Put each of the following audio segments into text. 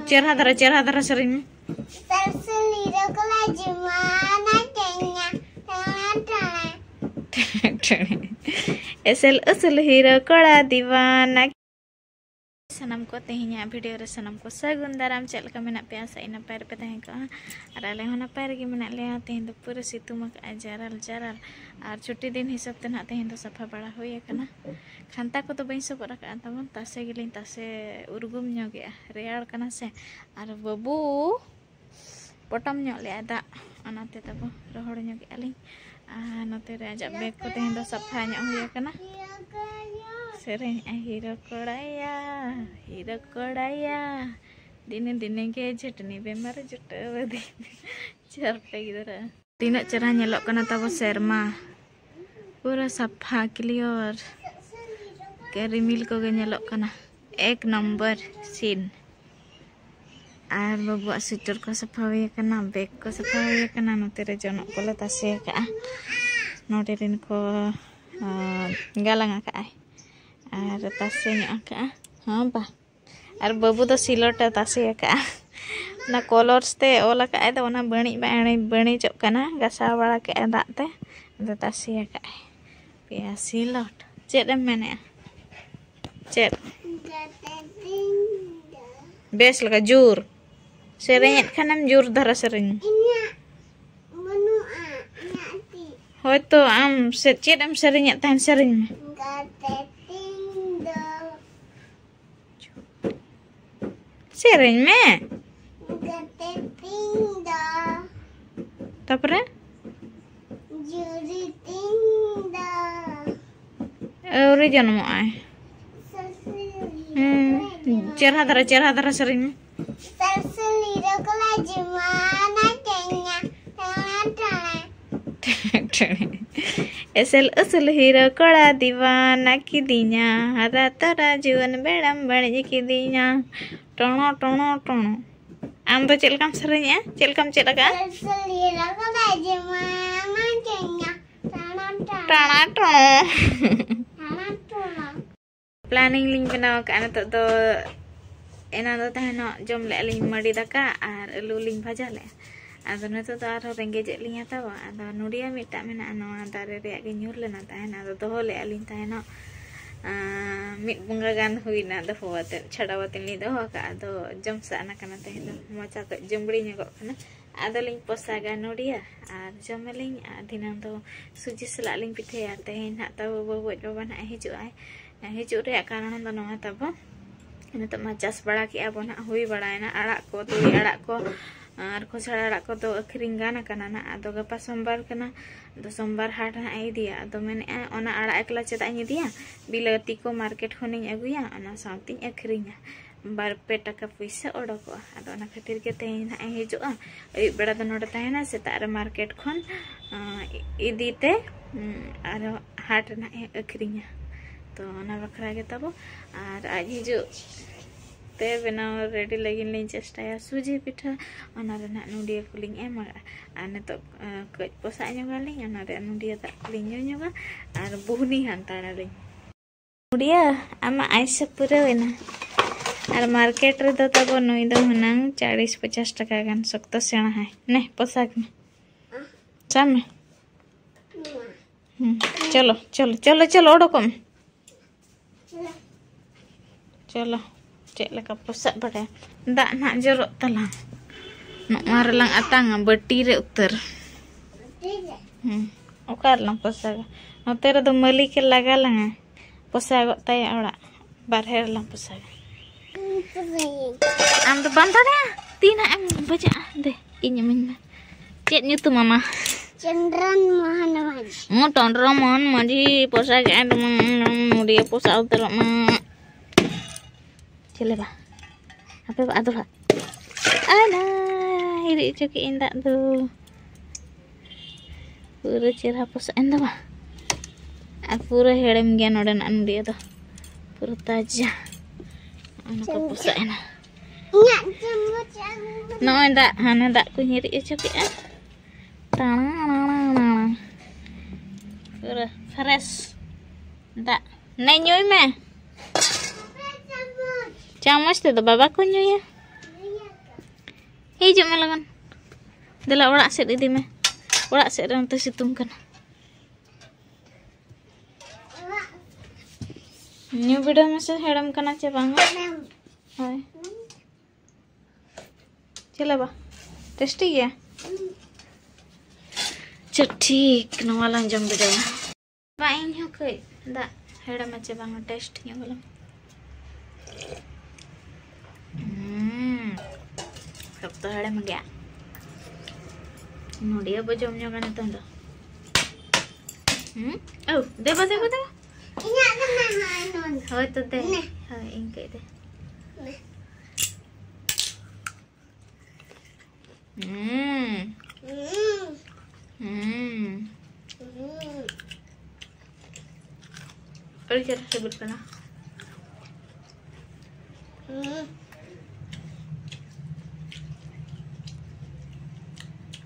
cerah darah sering. Selira kalau gimana kayaknya. Asal hero kola divana. Sanam ko tehnya video re sanam ko sagun daram chel ka mena piasa ina pair pe teh ka ara le hona pair gi mena le teh do pura situ mak ajaral jaral ar chutti din hisab te na teh do safa bada hoye kana khanta ko to bain so para ka tamon tase gilin tase urgum nyoge real kana se ar babu potom nyok le ada anate tabo rohor nyoge aling nate re ajak beg ko teh do safa nyok hoye kana sering hero kodaya dine ke jatni bemar jutta badi charpe gidara tina cerah nyelok kana tabo serma pura safa clear kerimil ko nyelok kana ek number scene ar babu sutur ko safa hoye kana beg ko safa hoye kana notere jonok ko letase ka noterin ko galang ka ar tase nyok ka ba ar babu to silota tase ka na colors te ola ka da ona bani chok kana gasa bala ka da te da tase ka pia silot chet em mene chet bes laga jur serenyet kanam jur dara sering hoito am chet am serenyet tan sering sering me tapre juri tinda ori janmo ai cerah dara sering selira kalau gimana kayaknya asal hero kola divana kidinya hara tara juan beram bani kidinya tono am to celkam sering ya celkam celaka selira kalau gimana kayaknya tono planning ling benaw ka ana to do ena do tahno jom le ling madi daka ar alu ling bhaja le ado nato to ar renge je ling ata wa ado nudia mita mena no dare re ge nyur le na tahna ado to le aling tahno mit bunga gan huina do hoate chadawatin li do ka ado jom sa ana kana tahno mocha ko jumbri nya ko kana ado ling posaga nudia ar jom ling adinang do suji sala ling pithe ate na taw bo ba na hiju ai hiju re kana do no ata bo ina to machas bada ki abo na hui bada na ara ko to ara ko ar ko sara ko to akhring gana kana na ado gapa sombar kana do sombar hat na ai dia ado mene ona ara ekla cheta ni dia bilati ko market khoning aguya ana sauting akhringa bar pe taka paisa odoko ado na khatir ke te na ai hiju ai bada do noda tahena setara market khon idite ar hat na akhringa तो ना बखरा के तब और आज ही जो ते बनाओ ready लगी लिंग चेष्टा सूजी पिठा अनारे ना नुडिया कुलिंग एम आने तो कच पोसा ᱧᱚᱜᱟᱞᱤᱧ अनारे नुडिया ता कुलिंग ᱧᱚᱜᱟ और बुहनी हंताड़ालिंग नुडिया आमा आइसा पूरा वेना और मार्केट रे तो तब नई दो हनांग 40-50 टका गान सकतो सेना है ने पोसाक में सामे चलो चलो चलो चलो ओडोकम चलो चेक पोसा बड़े दा ना जरो तला नोर lang atang बटी रे उतर ओकार lang पोसा नोते रे दो मली के लगा लंगा पोसा गो तय ओड़ा बारहे lang पोसा am do bantara tina am baca deh inya min cek nyutu mama Chandran Mohan Maji Chandran Mohan Maji posa ga dia posa uter ma चले बा apa ba aduh ala iri cuki indak tuh pura cerah posa enda ba pura hedem gyan oda nan dia tuh pura taja anak posa ena no enda hana dak ku nyiri cuki tang pura fresh dak nenyoy me Chamas te do baba ko nyoya Hijau melangan. Dela orang set idi me. Orang set orang tu situng kan. New video masa heram kana ce bang. Hai. Chela ba. Tasty ya. Chal ठीक नवाला जम video. Ba in ho kai. Da heram ce bang taste nya bolam. सब तो हड़े में गया नोडिया बजम न्यो गाने तो ओ देबो देबो देबो Inya kena hanon. होय तो दे हां इनके दे और जरा sebut kana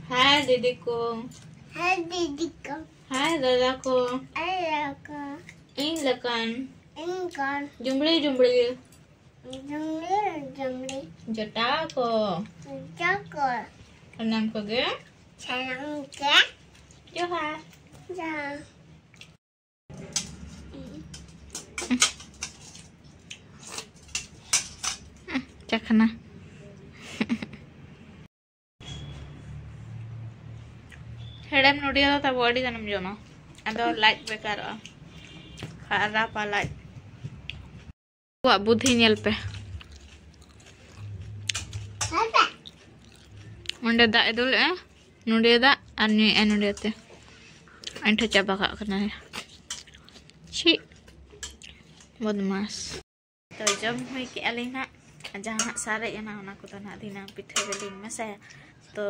Hai Dedeko. Hai Dedeko. Hai Dadaku. Ayako. Ini lekan. Engkon. Jumbli. Jumli. Jotako. Joko. Enam ko ge. Salam ke. Joha. Ja. Cakna. हेडम नोडिया तो बॉडी जनम जोमा अदो लाइट बेकार खारा पा लाइट वो बुद्धि नेल पे Apa? onde दा एदुल नोडिया दा अन्य नोडिया ते अंठा चाबा का करना है छी बदमाश तो जब हुई के अलिना जहां सारे एना ओना को तो ना दिना पिठे गलिन मसा तो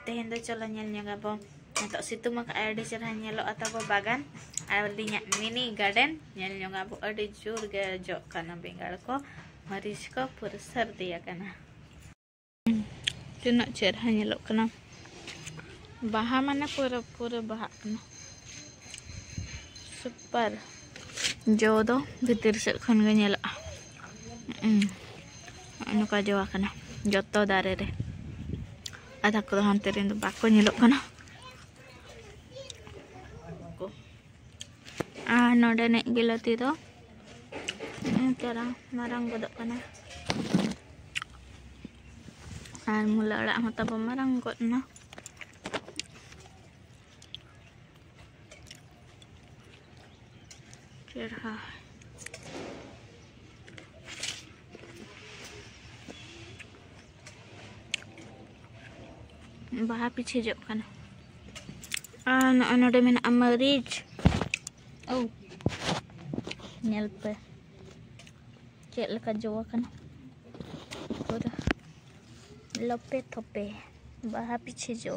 तेहेन दो चलो nail न्यागा Untuk situ maka ada cerah nyelok atau bagan ada mini garden nyel nyonga bu ada jur ga jok kana bengal ko maris ko pursar dia kana tuna cerah nyelok kana baha mana pura baha kana super jodo bitir set khon ga nyelok anu ka jowa kana joto dare re ada ko hanterin bako nyelok kana नोडे ने गिलती तो तेरा मारंग गदक कना are मुला अड़ा मता ब मारंग गदना चेहरा बाहा पीछे जो कना नोडे में अमरीज Oh, nyelpe, cek leka jawa kan, udah, lope tope, baha piche jo,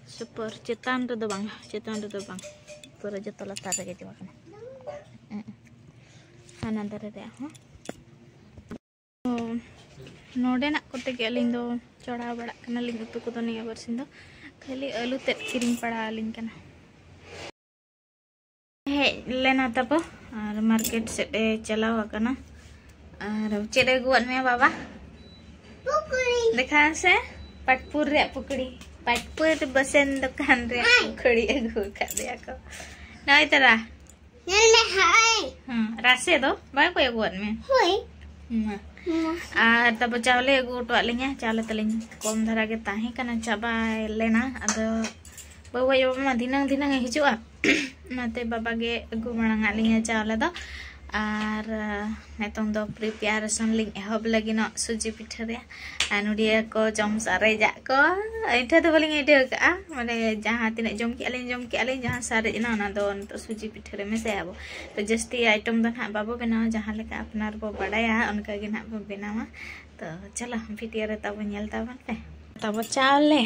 super, cetan tu bang, pura jatuh latar lagi jawa kan, kanan dari dia, node nak kote galing do, coba balik kena link itu kote nih bersin do. खाली आलू तेज किरिंग पड़ा लिंग कना हे लेना तब और market से चलावा कना और चेरे गुआन में बाबा Pukuli. देखा से पटपुर रे पटपुर बसेन दुकान रे पुकड़ी अगु कर दिया को नहीं तेरा Nene hai. हां रासे दो बाय को गुआन में Hui. तब चावले गुटो लिंगा चावले तलिंग कम धरा के ताही कना चाबा लेना अदो बाबा यो मा दिनंग हिजुआ नाते बाबा गे अगु मणंगा लिंगा चावले दो आर नेतों दो प्रिपेरेशन लिंग एहब लगिनो सुजी पिठा रे अनुडिया को जम सारे जा को एठा तो बोलिंग एठा का माने जहां तिने जम के अलिंग जहां सारे ना ना दो तो सुजी पिठा रे में से आबो तो जस्ती आइटम दो ना बाबो बनाओ जहां लेका अपनार बो बडाया उनका गे ना बो बनावा तो चलो वीडियो रे तब नेल ताबन पे तब चावले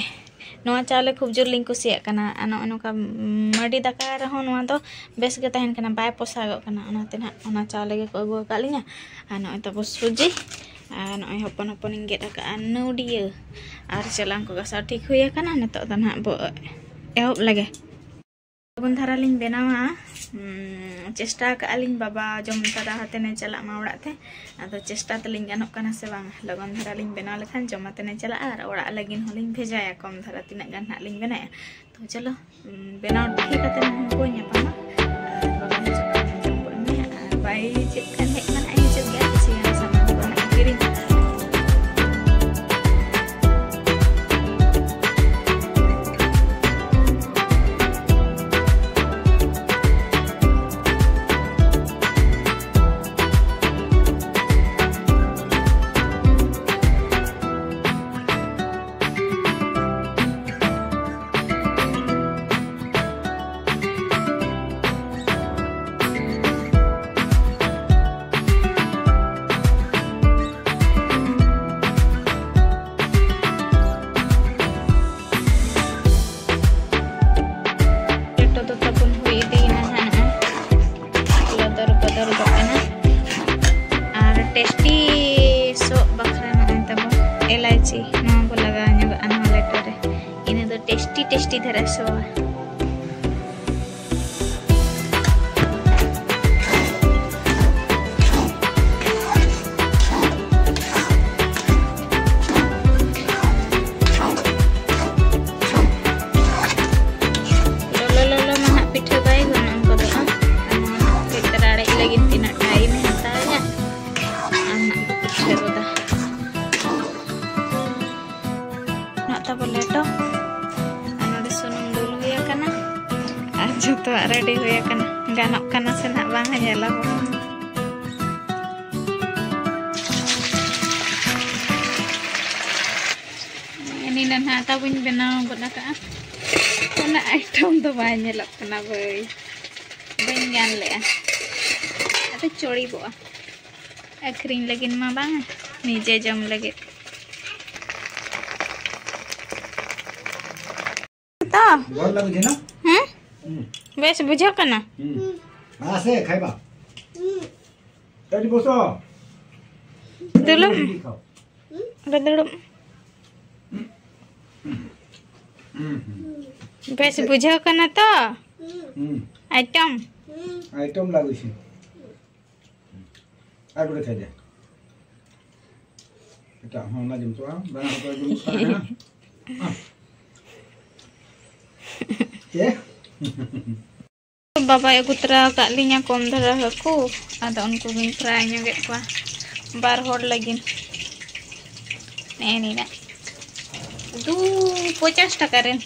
नोआ चावले खूब जोर लिंग कुसिया कना अनो का मडी दाका रहो नोआ तो बेस गे तहन कना बाय पोसागो कना ओनाते ना ओना चावले गे को अगु कालिया अनो तब सुजी नो हपन हपन गेट का नोडिया और चलांग को गसा ठीक हुई कना नतो तो ना बो एहब लगे बुन धारा लिंग बेनावा चेष्टा कालिंग बाबा जम तदा हतेने चला मा ओड़ा ते आदो चेष्टा तलिंग गानोक काना से बांग लगन धरा लिंग बेना लेखान जमातेने चला आर ओड़ा लगिन होलिंग भेजाया कम धरा तिना गान ना लिंग बनाया तो चलो बेना देखि कते हमको ᱧᱟᱯᱟᱢᱟ बाबा जम्पो में बाई चेक kan hek mana ai juga sih yang sama bana kirim tasty सो बखरा नंत बो एलायची नो बो लगा न्यो अन लेटर रे इने तो टेस्टी धरे सो लो महा पिठे बाई गन को तो पितराड़े लगी तिना टाइम हताया बोलेटो नोडे सुनुम दुल हुया कना आर जतो रेडी हुया कना गानोक कना से ना बांग हयला ini dan hata buñ benaw gona ka ona item do ba nyelok kana boy bañ gan le ate chori bo akring lagin ma bang nije jam lagi तो गोर लग जे ना बेस बुझो कना आसे खाइबा एडी बसो दुलुम रदुलुम बेस बुझो कना तो आइटम लागु छी आ गुडे खाइ दे एटा हमरा जम तो बना तो जम खाना बाबा एगुतरा कालिnya kom धरा हकु आदा उनको गिन फ्राई ᱧᱚᱜᱮ ᱠᱚᱣᱟ बार होड़ लगिन नेनी ना 50 टाका रेन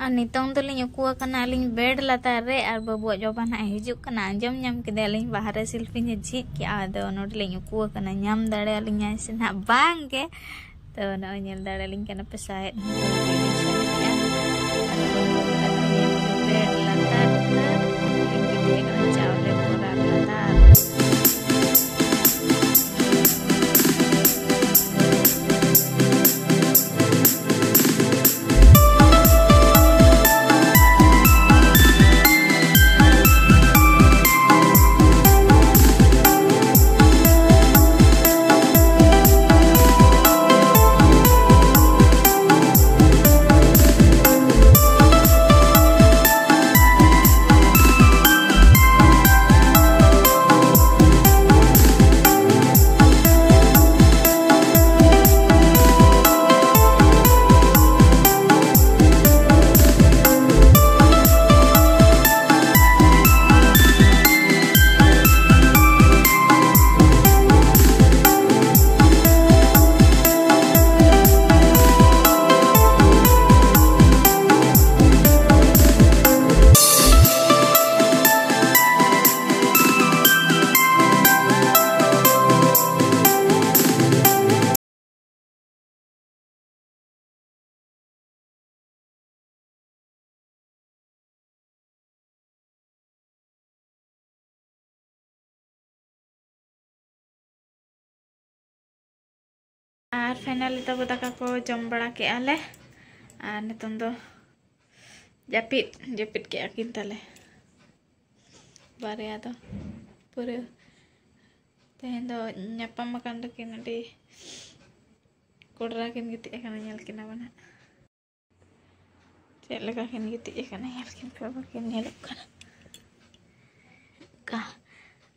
आ नितोंग दलिኝ उकुआ कना लिኝ बेड लातार रे आर बाबुआ जबा ना हिजुक कना अंजम ñam केदे लिኝ बाहरे सिल्फी ने झिक के आदो नोड लिኝ उकुआ कना ñam दाड़े लिኝ से ना बांग के तो ना ñel दाड़े लिኝ कना पेसाet और फाइनली तब दाका को जम बड़ा के आले और नितों दो जापित के आकिन ताले बारे आदो पूरे तेहें दो ᱧᱟᱯᱟᱢ makan दकिन अडी कोडरा किन गिति एकाना ñel किना बना चेक लगा किन गिति एकाना ñel किन पे बाकिन ñelok kana ka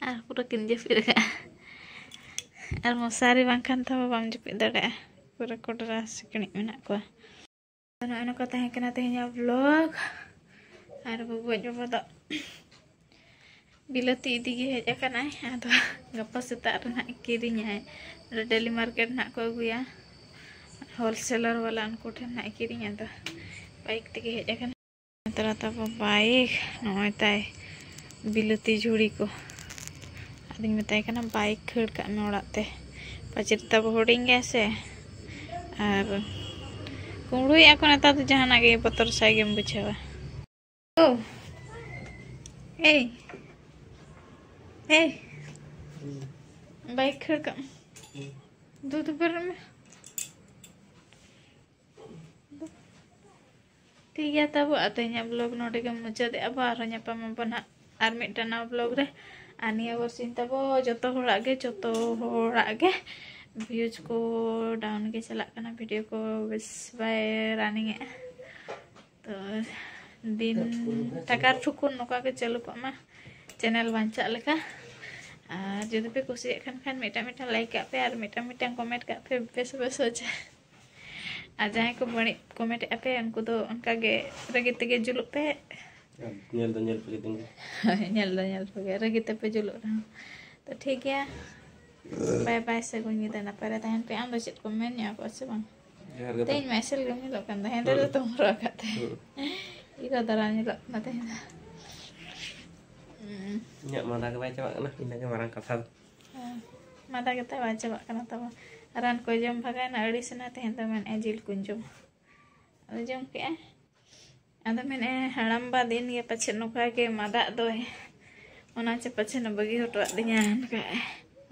ar pura kin jepit ka ar mosari bangkan tahu bang jepit dada pura kodra sikini menak ko ano ko tahan kena tehnya vlog ar buat coba tak bila ti ge hej akan ai ado gapa setak nak kirinya ada daily market nak ko agu ya wholesaler wala an ko nak kirinya to baik ti hej akan ternyata baik noy tai बिलती झुड़ी को आदि मताय कना bike खड़ का में ओड़ा ते पचर तब होडिंग से और कुमड़ू को नेता तो जहाना गे बतर साइगेम बुझावा ओ ए ए बाइक खड़ का दूध पर में ठीक है तब आते ब्लॉग नोटे के मुझे अब बना और मिटना ब्लॉग रे आनिया वर्षिन तब जो होड़ागे व्यूज को डाउन के चला करना वीडियो को बस बाय रनिंग तो दिन टकार ठुकुन नोका के चलू पामा चैनल बांचा लेका जुदी पे कुसी खान मिटा लाइक पे और मिटा कमेंट का पे बेस बेस हो जाए आ जहाँ को बड़ी कमेंट पे उनको तो उनका गे रगे तगे जुलुक पे nyal pagi ragi tapi juluk dah तो ठीक है बाय बाय से गुनी दा नपारे ताहन पे आम बचत कमेंट या को से बang तेन मैसेज गमी लो kan ताहन रे तो हमरा काते iko darani lo mate nya mata ke baca kana pindah ke marang kasal mata kita baca kana tama ran ko jom bhagai na adi sena tahen taman ajil kunjum ado jom ke ada men haramba din ye pache noka ke mada do ona che pache no bagi hoto dinya ka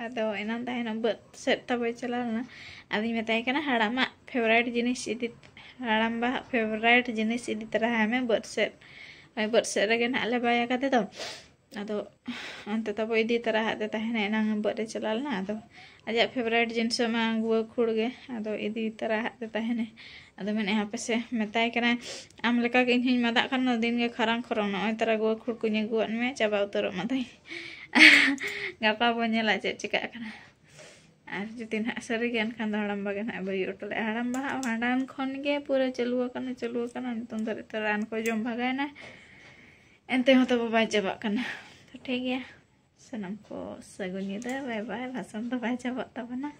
ado enan tahen bet set tabe chalana adi metai kana harama favorite jinis idi haramba favorite jinis idi tarah hame bet set rage na le baya kate to ado ante tabo idi tarah ate tahen enang bet chalana ado aja favorite jinis ma gua khudge ado idi tarah ate tahen ado men यहाँ पे से मेताय कना आम लेका के इन मदा kan दिन के खरंग खरंग न तरा गो खुड़ को गुन में चाबा उतर मताय गपा बनेला चे चिका कना आर जुति ना सरी गन खान हड़म बागे ना बई उटले हड़म बा हाडान खन के पूरा चलुआ कना नितन दरे तो रान को जम भगाय ना एनते हो तो बाय चाबा कना तो ठीक है सनम को सगुनी दा बाय बाय भाषण तो बाय चाबा तबना